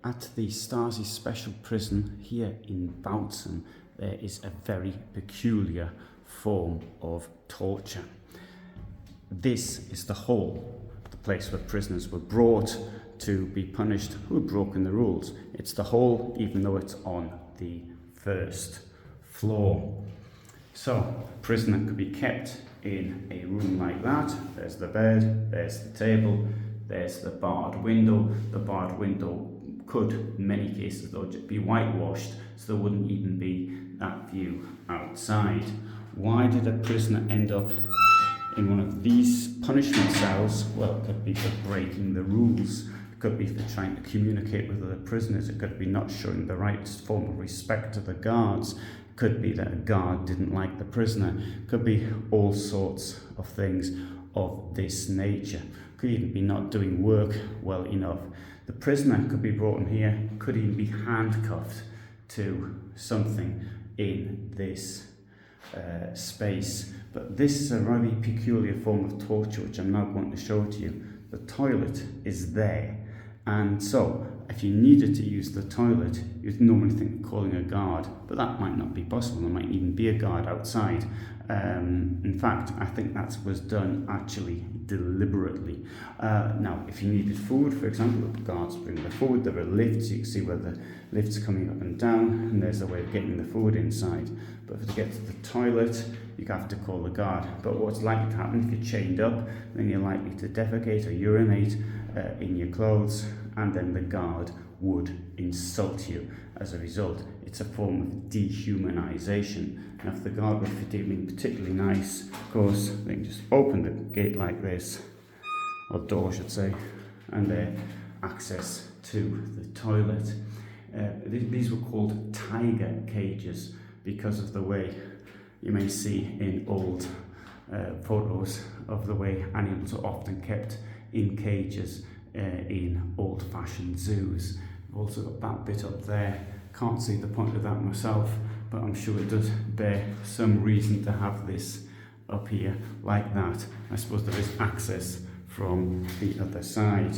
At the Stasi special prison here in Bautzen, there is a very peculiar form of torture. This is the hole, the place where prisoners were brought to be punished who had broken the rules. It's the hole, even though it's on the first floor. So, a prisoner could be kept in a room like that. There's the bed, there's the table, there's the barred window. The barred window could, in many cases though, just be whitewashed, so there wouldn't even be that view outside. Why did a prisoner end up in one of these punishment cells? Well, it could be for breaking the rules. It could be for trying to communicate with other prisoners. It could be not showing the right form of respect to the guards. It could be that a guard didn't like the prisoner. It could be all sorts of things of this nature. It could even be not doing work well enough. The prisoner could be brought in here, could even be handcuffed to something in this space. But this is a very peculiar form of torture which I'm now going to show to you. The toilet is there, and so if you needed to use the toilet, you'd normally think of calling a guard, but that might not be possible. There might even be a guard outside. In fact, I think that was done actually deliberately. Now, if you needed food, for example, the guards bring the food, there are lifts, you can see where the lift's coming up and down, and there's a way of getting the food inside. But to get to the toilet, you have to call the guard. But what's likely to happen if you're chained up, then you're likely to defecate or urinate in your clothes, and then the guard would insult you as a result. It's a form of dehumanization. And if the guard were being particularly nice, of course, they can just open the gate like this, or door, I should say, and access to the toilet. These were called tiger cages because of the way you may see in old photos of the way animals are often kept in cages in old-fashioned zoos. I've also got that bit up there. Can't see the point of that myself, but I'm sure it does bear some reason to have this up here like that. I suppose there is access from the other side.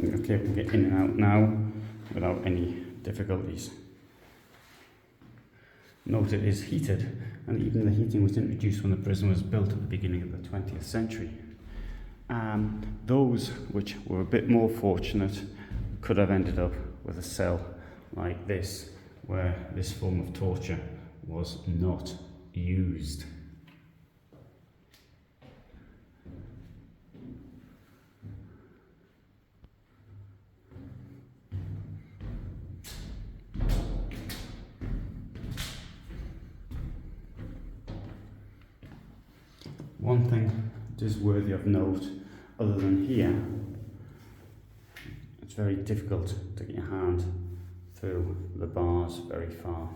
Okay, we can get in and out now without any difficulties. Note it is heated, and even the heating was introduced when the prison was built at the beginning of the 20th century. Those which were a bit more fortunate could have ended up with a cell like this, where this form of torture was not used. One thing that is worthy of note, other than here, it's very difficult to get your hand through the bars very far.